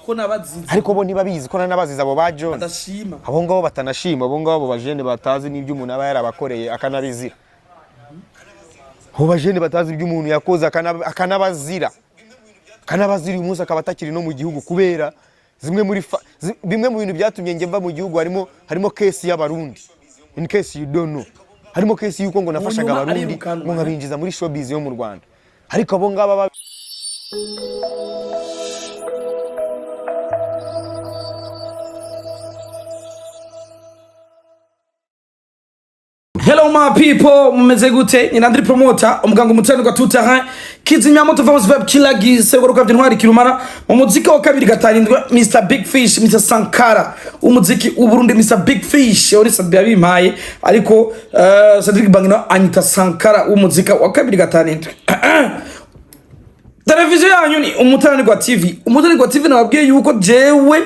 ko nabazize ariko bo ntibabizi ko nanabaziza abo ba John badashima abo ngabo batanashima abo ngabo bajene batazi n'ibyo umuntu aba yarabakoreye akanabizira abo bajene batazi ibyo umuntu yakoze akanabazira uyu munsi akaba atakiri no mu gihugu kubera bimwe mu bintu byatumye nge mva mu gihugu harimo case y'abarundi in case you don't know harimo case yuko ngo nafashaga abarundi ngo nkabinjiza muri showbiz yo mu Rwanda ariko abo ngaba Hello my people, mumeze gute? Ni LandryPromoter, umuganga umutanirwa TUTARA, kizimya moto vamos web killer giseguruka by'intwari kirumara, umuziki wa kabiri gatarindwe Mr Big Fish, Mr Sankara, umuziki uburundi Mr Big Fish, ori sabya bimpaye, ariko Cedric Bangino anyita Sankara umuzika wa kabiri gatarindwe. Televiziyo yanyu ni umutanirwa TV. Umutanirwa TV nababwiye yuko jewe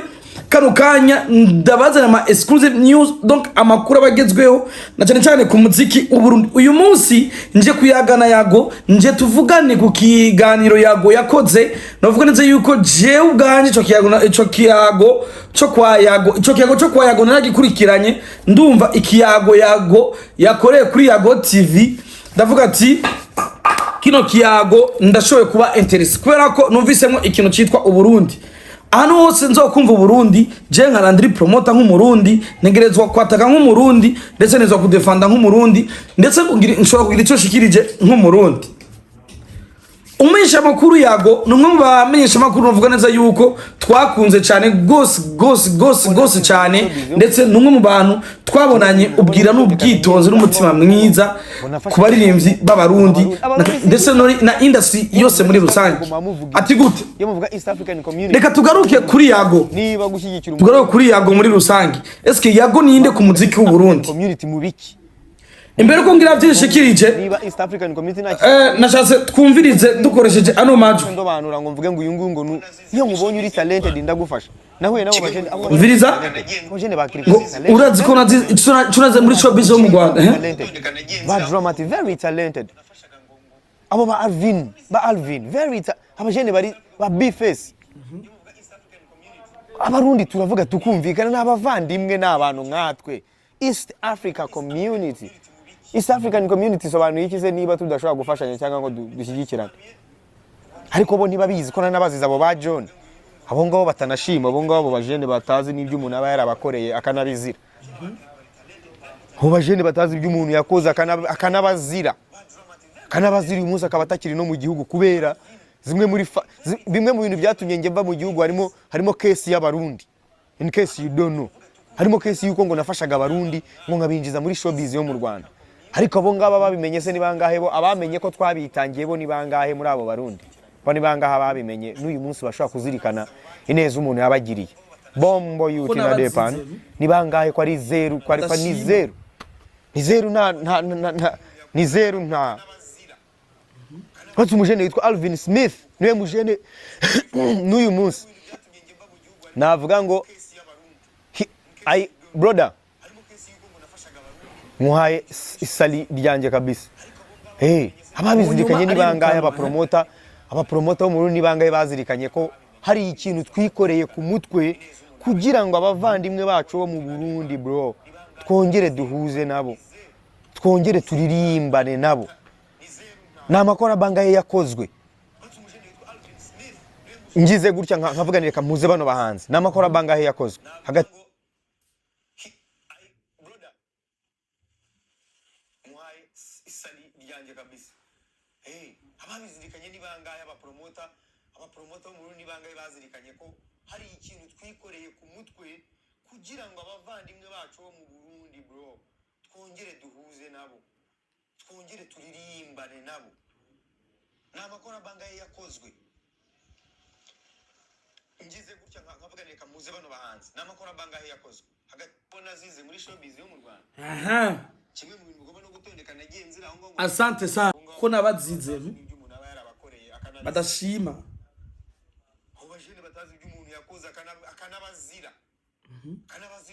kano kanya ndabazana ama exclusive news, donc amakuru abagezweho na cyane cyane ku muziki uburundi. Uyu munsi nje kuyagana Yago, nje tuvugane ku kiganiro Yago yakoze, navuga neze yuko je ubganje ico kiyago cyo kwa Yago naragikurikiranye, ndumva ikiyago Yago yakoreye kuri Yago TV, ndavuga ati kino kiyago ndashoboye kuba interest kubera ko numvisemo ikintu cyitwa uburundi. Hano hose nzokumva Burundi, je nka LandryPromoter nk'umurundi, negerezwa kwataka nk'umurundi, ndetse nezwa kudefanda nk'umurundi, ndetse nshobora kugira icyo shikirije nk'umurundi. Umenyesha makuru Yago numwe mu bamenyesha makuru bavuga neza yuko twakunze cyane gose cyane, ndetse numwe mu bantu twabonanye ubwira n'ubwitonzi n'umutima mwiza kubaririmbyi b'abarundi, ndetse na industry yose muri rusange. Ati gute reka tugaruke kuri Yago, niba gushyigikira tugaruke kuri Yago muri rusange. Eske Yago ninde ku muziki w'Uburundi? Community mubiki imbere ko ngira byishikirije niba East African Community nashatse twumvirize dukoresheje ano maju ndobanura ngo mvuge ngo uyu ngo iyo mubonye uri talented ndagufasha nahuye nabo bajene umviriza bajene bakirika urazi ko tunaze muri showbiz yo mu Rwanda ba dramatic very talented abo ba Alvin very abajene bari ba B-face abarundi turavuga tukumvikana n'abavandimwe n'abantu nkatwe East Africa Community. East African Community sobanuye ikize niba tudashobora gufashanya cyangwa ngo dushyigikirane. Ariko bo ntibabizi ko nanabaziza abo ba John. Abo ngabo batanashima, abo ngabo bajene batazi n'ibyo umuntu aba yarabakoreye akanabizira. Abo bajene batazi ibyo umuntu yakoze akanabazira. Uyu munsi akaba atakiri no mu gihugu kubera bimwe mu bintu byatumye nge mva mu gihugu harimo case y'abarundi. In case you don't know harimo case yuko ngo nafashaga abarundi ngo nkabinjiza muri showbiz yo mu Rwanda ariko abo ngaba babimenye se nibangahe bo abamenye ko twabitangiye bo nibangahe muri abo barundi bo nibangaha babimenye n'uyu munsi bashobora kuzirikana ineza umuntu yabagiriye bombo yuti na depan nibangahe ko ari zero ko ari ni zero nta Watu mujene yitwa Alvin Smith niwe mujene n'uyu munsi navuga ngo brother muhaye isali ryanjye kabisa ababizirikanye nibangaye abapromoter bo mu Burundi nibangaye bazirikanye ko hari ikintu twikoreye ku mutwe kugira ngo abavandimwe bacu bo mu Burundi bro twongere duhuze nabo twongere turirimbane nabo namakora bangaye yakozwe ngize gutya nkavuga reka muze bano bahanze namakora bangahe yakozwe hagati ababizirikanye nibangaye abapromoter bo mu Burundi nibangaye bazirikanye ko hari ikintu twikoreye ku mutwe kugira ngo abavandimwe bacu bo mu Burundi bro twongere duhuze nabo twongere turirimbane nabo namakora bangaye yakozwe ngize gutya nkavuga reka muze bano bahanze namakora bangahe yakozwe hagati bona zize muri showbiz yo mu Rwanda kimwe mu bintu bigomba no gutondeka nagiye nzira aho ngo asante sana ko nabazize badashima abo bajene batazi ibyo umuntu yakoze akanabazira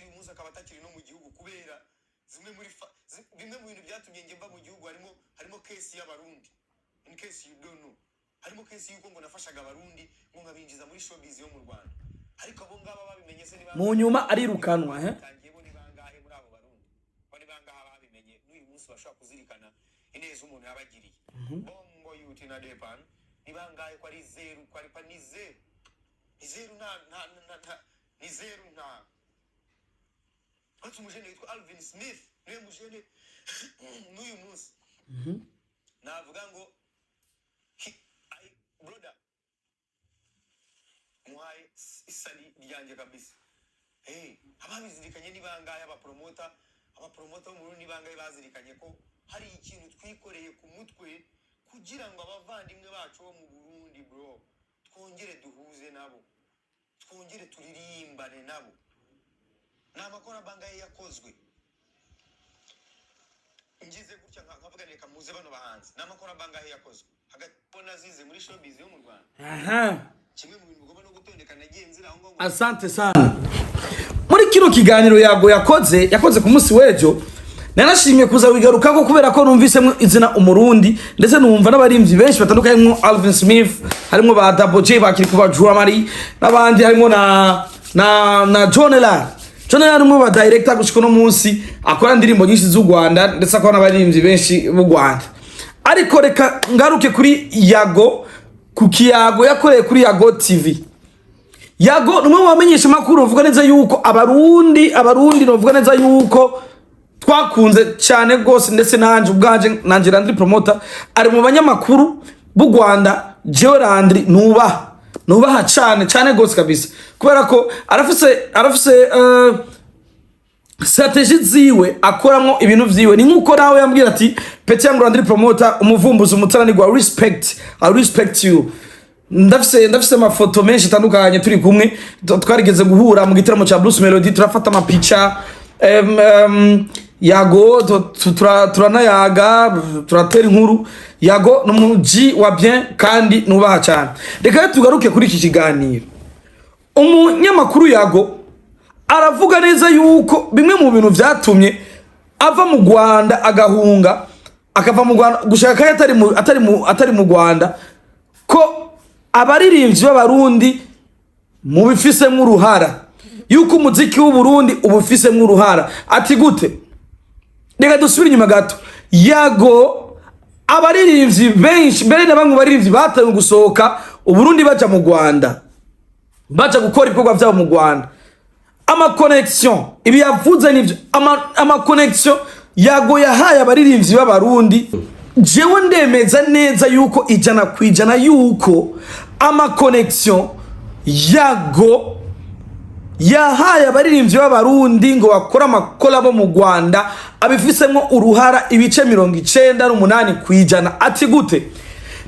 umunsi akaba atakiri no mu gihugu kubera bimwe mu bintu byatumye nge mva mu gihugu harimo case y'abarundi in case you don't know harimo case yuko ngo nafashaga abarundi ngo nkabinjiza muri showbiz yo mu Rwanda mu nyuma arirukanwa tangiye bo ni bangahe muri abo barundi bo ni bangahe babimenye n'uyu munsi bashaka kuzirikana ineza umuntu yabagiriye bombo yuti na depan ni bangahe ko ari zero ko ari pa ni zero ni zero nta Watu mujene yitwa Alvin Smith niwe mujene n'uyu munsi navuga ngo brother muhaye isali ryanjye kabisa ababizirikanye ni bangahe abapromota mu Burundi bangahe bazirikanye ko hari ikintu twikoreye ku mutwe kugira ngo abavandimwe bacu bo mu Burundi bro twongere duhuze nabo twongere turirimbane nabo n'amakora bangahe yakozwe ngize gutya nkavuga reka muze bano bahanze n'amakora bangahe yakozwe hagati bona zize muri showbiz yo mu Rwanda kimwe mu bintu bigomba no gutondekana nagiye aho ngo asante sana muri kino kiganiro yago yakoze ku munsi w'ejo nanashimye kuza wigarukako kubera ko numvisemo izina umurundi ndetse numva n'abarimvyi benshi batandukanye nko Alvin Smith harimo ba Double J bakiri kuba Dramari n'abandi harimo na John harimo ba director gushika no munsi akora indirimbo nyinshi z'u Rwanda ndetse akora n'abarimvyi benshi b'u Rwanda ariko reka ngaruke kuri Yago kukiyago yakoreye kuri Yago TV. Yago numwe wamenyesha makuru uvuga neza yuko abarundi novuga neza yuko twakunze cyane gose ndetse nanje ubwanje nanje LandryPromoter ari mu banyamakuru b'u Rwanda jewe Landry nubaha cyane gose kabisa kubera ko arafise strategy ziwe akoramo ibintu vyiwe ni nkuko nawe yambwira ati peti yangu LandryPromoter umuvumbuzi umutananirwa I respect you ndafise amafoto menshi atandukanye turi kumwe twarigeze guhura mu gitaramo cha Blues Melody turafata amapicha Yago turanayaga turatera inkuru Yago n'umuji wa bien kandi nubaha cyane reka tugaruke kuri iki kiganiro umunyamakuru Yago aravuga neza yuko bimwe mu bintu vyatumye ava mu Rwanda agahunga akava mu Rwanda gushaka atari mu Rwanda ko abaririmbyi b'abarundi mu bifisemo uruhara yuko umuziki w'u Burundi ubufisemo uruhara ati gute reka dusubire inyuma gato Yago abaririmbyi benshi mbere na bamwe baririmbyi bataye gusohoka u Burundi baja mu Rwanda baja gukora ibikorwa byabo mu Rwanda ama connection ibi yavuze nivyo ama connection Yago yahaye abaririmbyi b'abarundi jewe ndemeza neza yuko ijana kwijana yuko ama connection Yago yahaye abaririmbyi b'abarundi ngo bakora amakolabo mu Rwanda abifisemo uruhara ibice 98 kwijana ati gute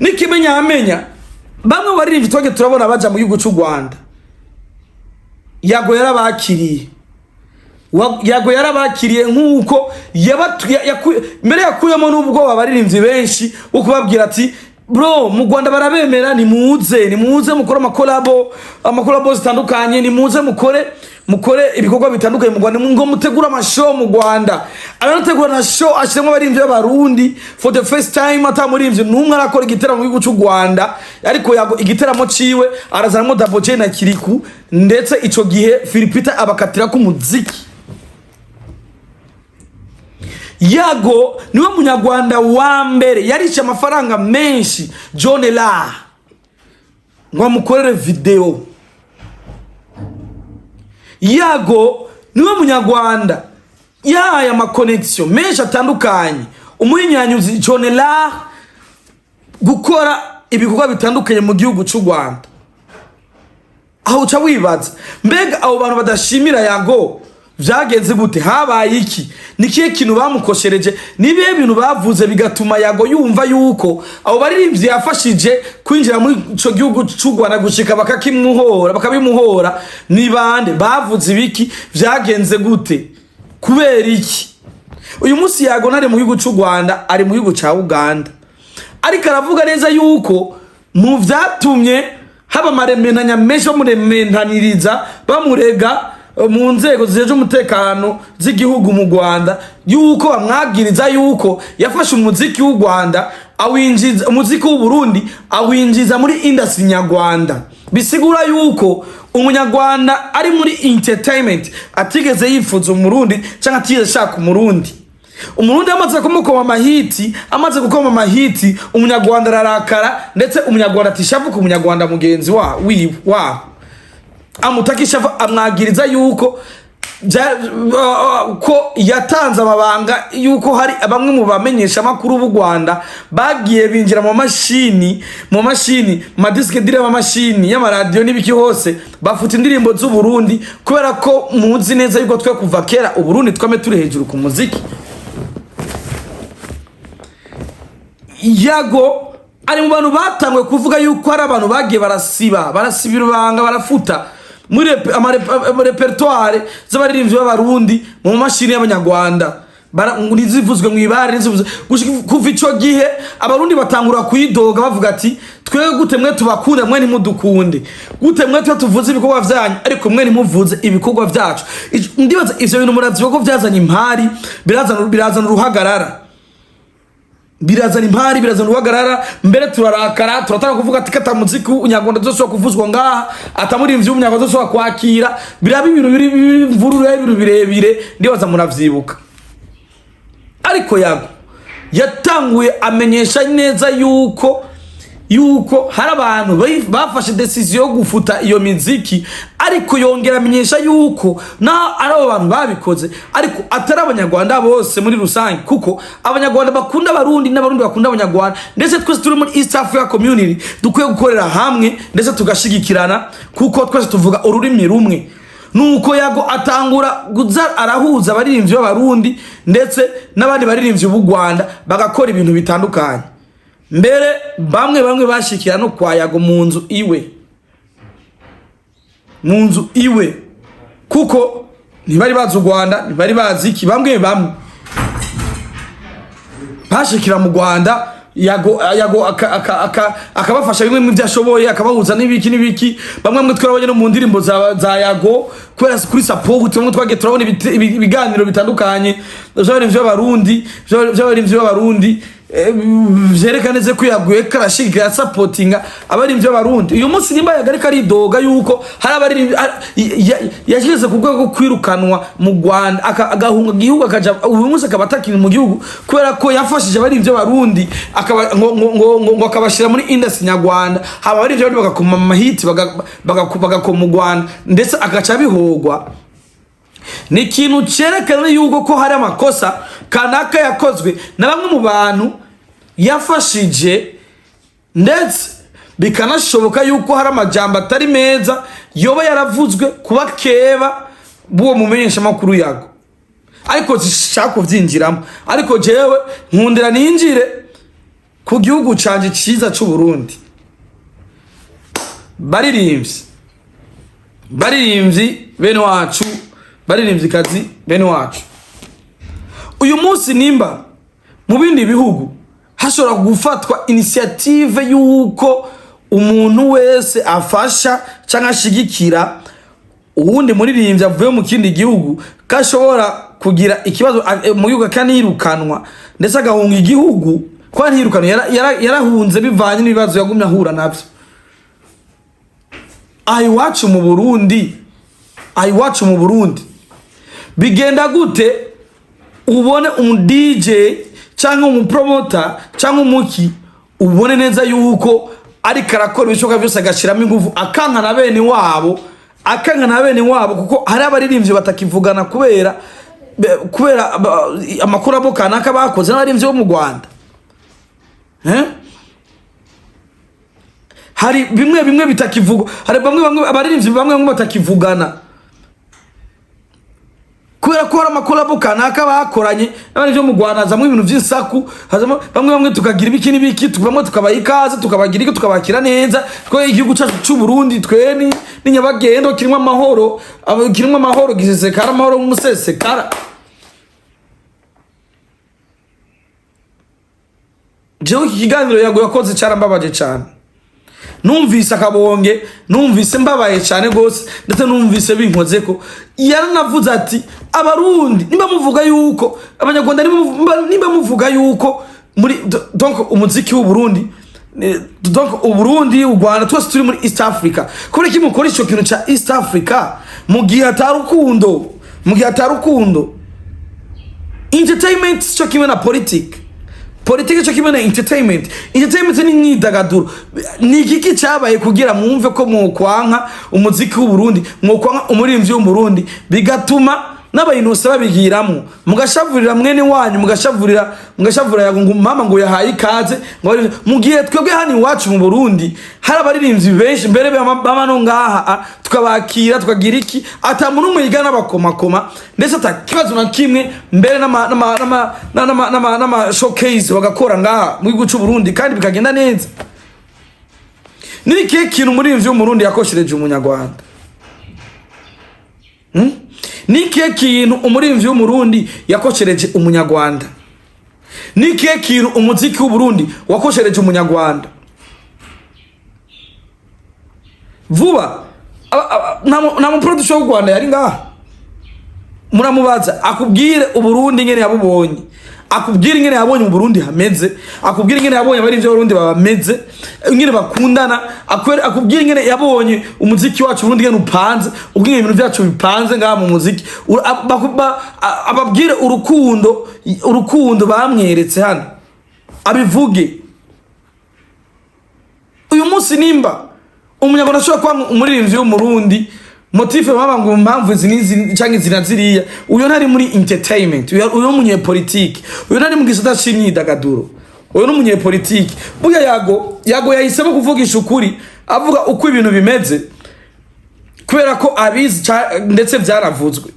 nikimenya amenya bamwe baririmbyi twage turabona baja mu gihugu cy'u Rwanda Yago yarabakiriye nkuko mbere yakuyemo n'ubwo babaririmbyi benshi ukubabwira ati bro mu Rwanda barabemera ni muze mukora amakolabo zitandukanye ni muze mukore ibikorwa bitandukanye mu Rwanda ngo mutegura amashow mu Rwanda arategura na show ashiremo abaririmbyi b'abarundi for the first time atamuririmbyi numwe arakora igiteramo mu gihugu cy'u Rwanda ariko Yago igiteramo ciwe arazanamo Double J na Kiriku ndetse ico gihe Philipita abakatira ku muziki Yago niwe munyarwanda wa mbere yarishe amafaranga menshi John ngo amukorere video. Yago niwe munyarwanda yahaye ama connection menshi atandukanye umuhinyanyuzi John gukora ibikorwa bitandukanye mu gihugu cy'u Rwanda. Aho uca wibaza mbega abo bantu badashimira Yago vyagenze gute habaye iki nikiye kintu bamukoshereje nibihe bintu bavuze bigatuma Yago yumva yuko abo baririmbyi yafashije kwinjira muri ico gihugu cy'u Rwanda gushika bakabimuhora ni bande bavuze ibiki vyagenze gute kubera iki uyu munsi Yago nari mu gihugu cy'u Rwanda ari mu gihugu ca Uganda ariko aravuga neza yuko mu vyatumye haba maremenanya menshi bamurementaniriza bamurega mu nzego zijeje umutekano z'igihugu mu Rwanda yuko bamwagiriza yuko yafashe umuziki w'u Rwanda awinjiza umuziki w'u Burundi awinjiza muri industry nyarwanda, bisigura yuko umunyarwanda ari muri entertainment atigeze yifuza umurundi cyangwa atigeze ashaka umurundi. Umurundi amaze kumukoma amahiti, amaze gukoma amahiti, umunyarwanda ararakara, ndetse umunyarwanda atishavuka umunyarwanda mugenzi wa amutakisha, amwagiriza yuko ko yatanze amabanga, yuko hari bamwe mu bamenyesha amakuru b'u Rwanda bagiye binjira mu mashini madiske dire mu mashini y'amaradiyo n'ibiki hose bafuta indirimbo z'u Burundi, kubera ko muzi neza yuko twe kuva kera u Burundi twame turi hejuru ku muziki. Yago ari mu bantu batangwe kuvuga yuko hari abantu bagiye barasibira ubanga barafuta muri repertoire z'abaririmbyi b'abarundi mu mashini y'abanyarwanda, nizivuzwe mu ibare, kuva ico gihe abarundi batangura kuyidoga bavuga ati twebwe gute mwe tubakunda mwe ntimudukunde, gute mwe tuvuze ibikorwa vyanyu ariko mwe ntimuvuze ibikorwa vyacu. Ndibaza ivyo bintu muravyo ko vyazanye impari, birazana uruhagarara, birazana impari, birazana uruhagarara, mbere turarakara, turataka kuvuga ati kata muziki unyarwanda zose kuvuzwa ngaha, atamurimvyi umunyarwanda zose kwakira, biraba ibintu biri birebire, ndibaza muravyibuka. Ariko Yago yatanguye amenyesha neza yuko hari abantu bafashe decision yo gufuta iyo miziki, ariko yongera amenyesha yuko na ari abo bantu babikoze, ariko atari abanyarwanda bose muri rusange, kuko abanyarwanda bakunda abarundi n'abarundi bakunda abanyarwanda, ndetse twese turi muri East Africa Community dukwiye gukorera hamwe ndetse tugashigikirana, kuko twese tuvuga ururimi rumwe. Nuko Yago atangura guza arahuza abaririmbyi b'abarundi ndetse n'abandi baririmbyi b'u Rwanda bagakora ibintu bitandukanye. Mbere bamwe bashikira no kwa Yago mu nzu iwe, kuko ntibari bazi u Rwanda, ntibari bazi iki, bamwe bashikira mu Rwanda, Yago akabafasha bimwe mu byashoboye, akabahuza n'ibiki. Bamwe twabonye no mu ndirimbo za Yago kubera kuri support, bamwe twagiye turabona ibiganiro bitandukanye by'abarundi vyerekana neze ko yaguye karashika supportinga abaririmbyi b'abarundi. Uyu munsi nimba yagarika aridoga yuko hari abaririmbyi yashyize ku rwego kwirukanwa mu Rwanda, agahunga igihugu akaja uyu munsi akaba atakiri mu gihugu kubera ko yafashije abaririmbyi b'abarundi, ngo akabashira muri industry nyarwanda, haba abaririmbyi bari bagakoma amahiti bagakoma mu Rwanda, ndetse agaca bihogwa. Ni ikintu cerekana yuko ko hari amakosa kanaka yakozwe na bamwe mu bantu yafashije, ndetse bikanashoboka yuko hari amajambo atari meza yoba yaravuzwe kuba keba buwo mumenyesha makuru Yago, ariko zishaka kuvyinjiramo. Ariko jewe nkundira ninjire ku gihugu canje ciza c'u Burundi. Baririmbyi bene wacu, baririmbyi kazi bene wacu, uyu munsi nimba mu bindi bihugu hashobora gufatwa initiative yuko umuntu wese afasha cyangwa ashigikira uwundi muririmbyi avuye mu kindi gihugu, kashobora kugira ikibazo mu gihugu kanirukanwa ndetse agahunga igihugu, kwa ntirukanwa yarahunze bivanye n'ibibazo yagumye ahura navyo. Ayiwacu mu Burundi bigenda gute ubone DJ cyangwa umupromoter cyangwa umuki, ubone neza yuko ari karakora ibishoboka byose agashiramo ingufu, akankana bene wabo, kuko hari abaririmbyi batakivugana kubera amakuru abo kanaka bakoze n'abaririmbyi bo mu Rwanda. Hari bimwe bitakivuga, hari bamwe abaririmbyi bamwe batakivugana kubera ko hari amakuru abo kanaka bakoranye n'abandi byo mu Rwanda, hazamo ibintu by'insaku, hazamo bamwe tukagira ibiki n'ibiki, tubamo tukabaha ikaze, tukabagira iki, tukabakira neza, ko igihugu cyacu cy'u Burundi twe ni nyabagendo kirimo amahoro gisesekara, amahoro umusesekara. Jewe iki kiganiro Yago yakoze cyarambabaje cyane, numvise akabonge, numvise mbabaye cyane gose, ndetse numvise binkoze ko yaranavuze ati abarundi nimba muvuga yuko abanyarwanda nimba muvuga yuko muri donc umuziki w'u Burundi donc u Burundi u Rwanda twese turi muri East Africa kuri iki mukora ico kintu ca East Africa mu gihe atarukundo entertainment cyo kimwe na politique cyo kimwe na entertainment ni myidagaduro ni iki cyabaye kugira mwumve ko mwokwanka umuziki w'u Burundi mwokwanka umuririmvyi w'u Burundi bigatuma n'abayinose babigiramo mugashavurira mwene wanyu mugashavurira ngo mama ngo yahaye ikaze mu gihe twebwe hani iwacu mu Burundi hari abaririmbyi benshi mbere bamano ngaha tukabakira tukagira iki atamuntu umwe yigana n'abakomakoma ndetse atakibazo na kimwe mbere n'ama showcase bagakora ngaha mu gihugu cy'u Burundi kandi bikagenda neza. Ni kihe kintu umuririmvyi w'u Burundi yakoshereje umunyarwanda? Ni kihe kintu umuririmvyi w'u Burundi yakoshereje umunyarwanda? Ni kihe kintu umuziki w'u Burundi wakoshereje umunyarwanda? Vuba na mu producer w'u Rwanda yari ngaha muramubaza akubwire u Burundi ngene yabubonye, akubwire ingene yabonye mu Burundi hameze, akubwire ingene yabonye abari ivyo Burundi babameze, ingene bakundana, akubwire ingene yabonye umuziki wacu Burundi ngene upanze, ubwire ibintu byacu bipanze ngaha mu muziki, ababwire urukundo bamweretse hano abivuge. Uyu munsi nimba umunyarwanda ashobora kuba umuririmbyi w'u Burundi motive baba ngo impamvu zinizi canke zinaziriya, uyo ntari muri entertainment, uyo munye politique, uyo ntari mu gisata c'imyidagaduro, uyo n'umunye politique. Buya yago yahisemo kuvugisha ukuri, avuga uko ibintu bimeze kubera ko abizi ndetse byaravuzwe.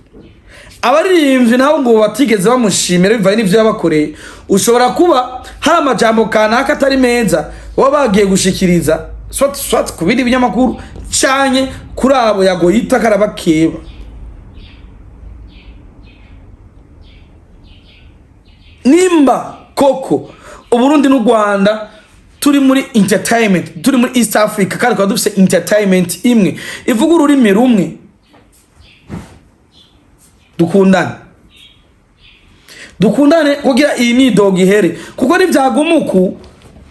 Abaririmbyi naho ngo batigeze bamushimira bivaye n'ivyo yabakoreye, ushobora kuba hari amajambo kanaka atari meza wabagiye gushikiriza swat kubindi binyamakuru cyanye kuri abo yago yita karabakeba. Nimba koko u Burundi n'u Rwanda turi muri entertainment, turi muri East Africa kandi kwa dufise entertainment imwe ivuga ururimi rumwe, dukundane kugira iyi nidoga ihere, kuko nivyagumuku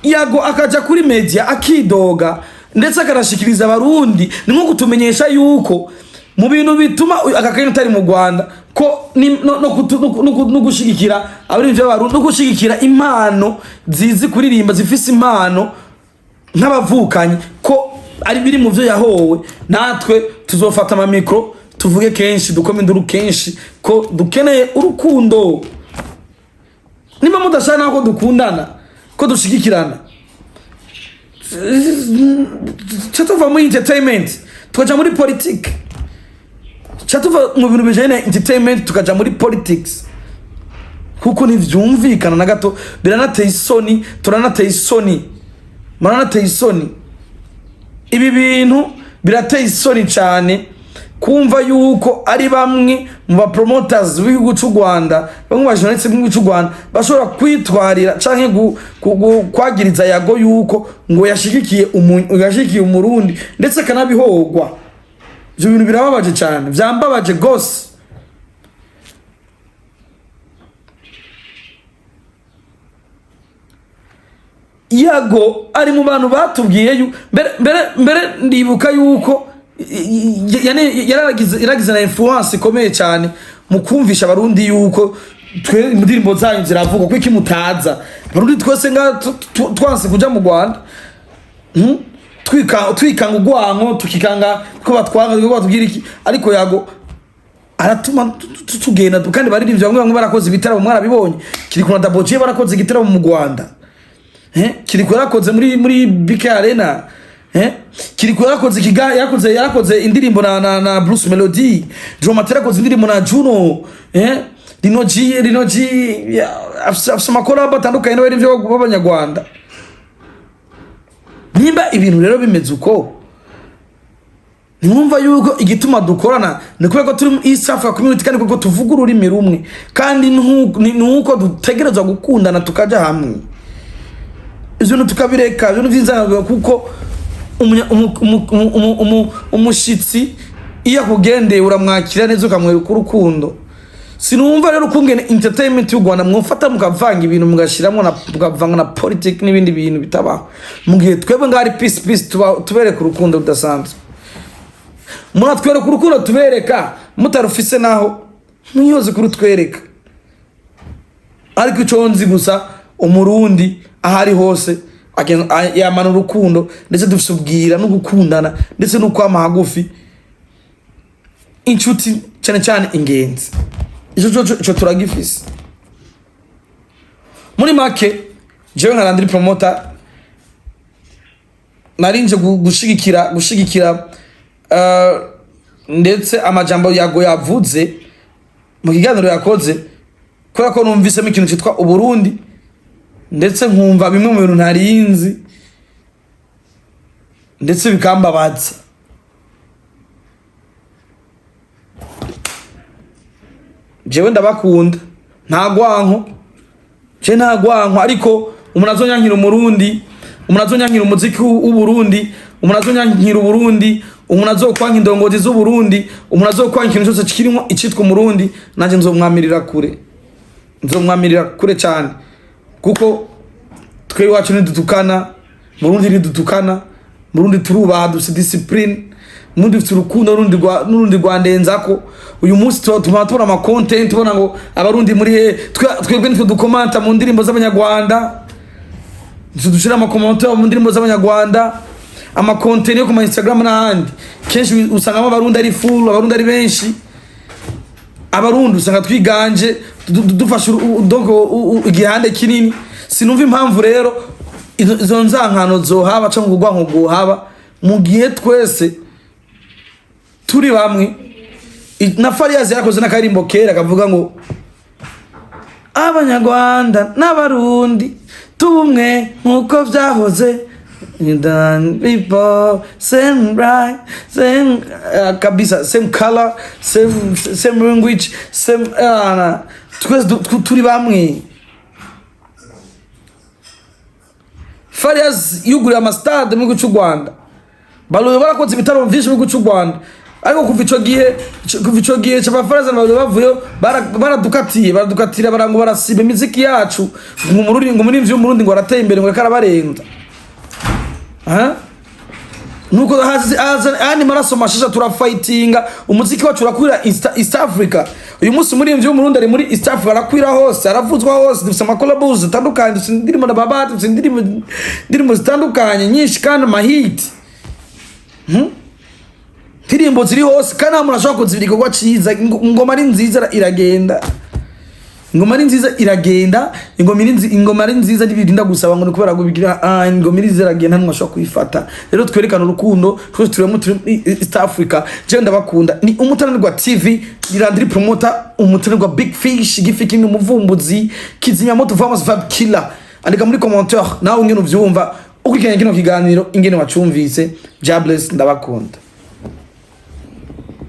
yago akaja kuri media akidoga ndetse akarashikiriza abarundi ni nko kutumenyesha yuko mu bintu bituma akakanya utari mu Rwanda ko no gushigikira abarundi b'abarundi no gushigikira impano zizi kuririmba zifise impano nk'abavukanye ko ari biri mu byo yahowe. Natwe tuzofata ama micro tuvuge kenshi dukome induru kenshi ko dukeneye urukundo. Niba mudashana ko dukundana ko dushigikirana, chatuva muri entertainment tukaja muri politique, chatuva mu bintu bijanye entertainment tukaja muri politics, kuko ntivyumvikana na gato, biranateye isoni, turanateye isoni, maranateye isoni. Ibi bintu birateye isoni cyane kumva yuko ari bamwe mu ba promoters b'igihugu cy'u Rwanda, bamwe bajonetse b'igihugu cy'u Rwanda bashobora kwitwarira canke kwagiriza yago yuko ngo yashigikiye umurundi ndetse kanabihogwa. Ibyo bintu birababaje cyane, vyambabaje gose. Yago ari mu bantu batubwiye mbere ndibuka yuko yaragize na influence ikomeye cyane mu kumvisha abarundi yuko twe indirimbo zanyu ziravuga ko iki mutaza abarundi twese nga twanse kuja mu Rwanda, twikanga ugwanko tukikanga ko batwanga ko batubwira iki, ariko yago aratuma tugenda kandi baririmbye bamwe barakoze ibitara mwarabibonye, kiri kuna Daboje barakoze igitara mu Rwanda, kiri yarakoze muri BK Arena, kiri yarakoze indirimbo na Bruce Melody, Dromatera yakoze indirimbo na Juno, Rinoji afisa makora batandukanye n'abaririmbyi b'Abanyarwanda. Nimba ibintu rero bimeze uko, nimumva yuko igituma dukorana ni kubera ko turi mu East Africa community kandi kuko tuvuga ururimi rumwe kandi nuko dutegerezwa gukundana tukaja hamwe. Ibyo tukabireka, ibyo vyinzana kuko umushitsi iyo akugendeye uramwakira neza ukamwereka urukundo. sinumva rero kungene entertainment y'u Rwanda mwofata mukavanga ibintu mugashiramo na mukavanga na politics n'ibindi bintu bitabaho mugihe twebwe ngari peace tubereka urukundo rudasanzwe muratwereka urukundo tubereka mutarufise naho mwiyoze kuri twereka ariko ico nzi gusa umurundi ahari hose yamana urukundo ndetse dufise ubwira no gukundana ndetse no kwama hagufi inshuti cyane ingenzi ico turagifise muri make jewe nka LandryPromoter narinje gushigikira ndetse amajambo yago yavuze mu kiganiro yakoze kubera ko numvisemo ikintu cyitwa uburundi ndetse nkumva bimwe mu bintu ntarinzi ndetse bikambabaza jewe ndabakunda ntagwanko ariko umuntu azonyankira umurundi umuntu azonyankira umuziki w'uburundi umuntu azonyankira uburundi umuntu azokwanka indongozi z'uburundi umuntu azokwanka ikintu cyose kirimo icitwa umurundi nanje nzomwamirira kure cyane kuko twe wacu nidutukana murundi nidutukana murundi turubaha dufite discipline murundi dufite urukundo n'urundi rwandenzako uyu munsi tuma tubona ama content tubona ngo abarundi muri twebwe nitwe dukomanta mu ndirimbo z'abanyarwanda dushira ama commentaire mu ndirimbo z'abanyarwanda ama content yo ku Instagram n'ahandi kenshi usanga abarundi ari full abarundi ari benshi abarundi usanga twiganje dufasha donc igihande kinini sinumva impamvu rero izo nzankano zohaba cyangwa kugwanko guhaba mu gihe twese turi bamwe na Farias yakoze n'akarimbo kera kavuga ngo abanyarwanda n'abarundi tubumwe nkuko vyahoze people same right same kabisa same color same language same twese turi bamwe Farias yuguriye amastade mu gihugu cy'u Rwanda baloye barakoze ibitaro byinshi mu gihugu cy'u Rwanda ariko kuva ico gihe cy'abafaransa baloye bavuye baradukatira barango barasiba imiziki yacu ngo muri vy'umurundi ngo arateye imbere ngo karabarenza nuko ani maraso mashasha turafightinga umuziki wacu urakwira East Africa uyu munsi muri mvyo umurundi ari muri East Africa arakwira hose aravuzwa hose dufite ama collabs zitandukanye dufite indirimbo na baba dufite indirimbo zitandukanye nyinshi kandi mahit indirimbo ziri hose kandi umuntu ashobora kuzibirika kwa ciza ingoma ari nziza iragenda ingoma ari nziza iragenda ingoma ari nziza ntibirinda gusaba ngo kubera gubigira ingoma iri ziragenda ntimwashobora kuyifata rero twerekana urukundo twese turimo East Africa je ndabakunda ni umutanirwa TV ni LandryPromoter umutanirwa Big Fish gifiki ni umuvumbuzi kizimya moto famous vibe killer andika muri commentaire nawe ngene uvyumva uko kino kiganiro ingene wacumvise Jabless ndabakunda.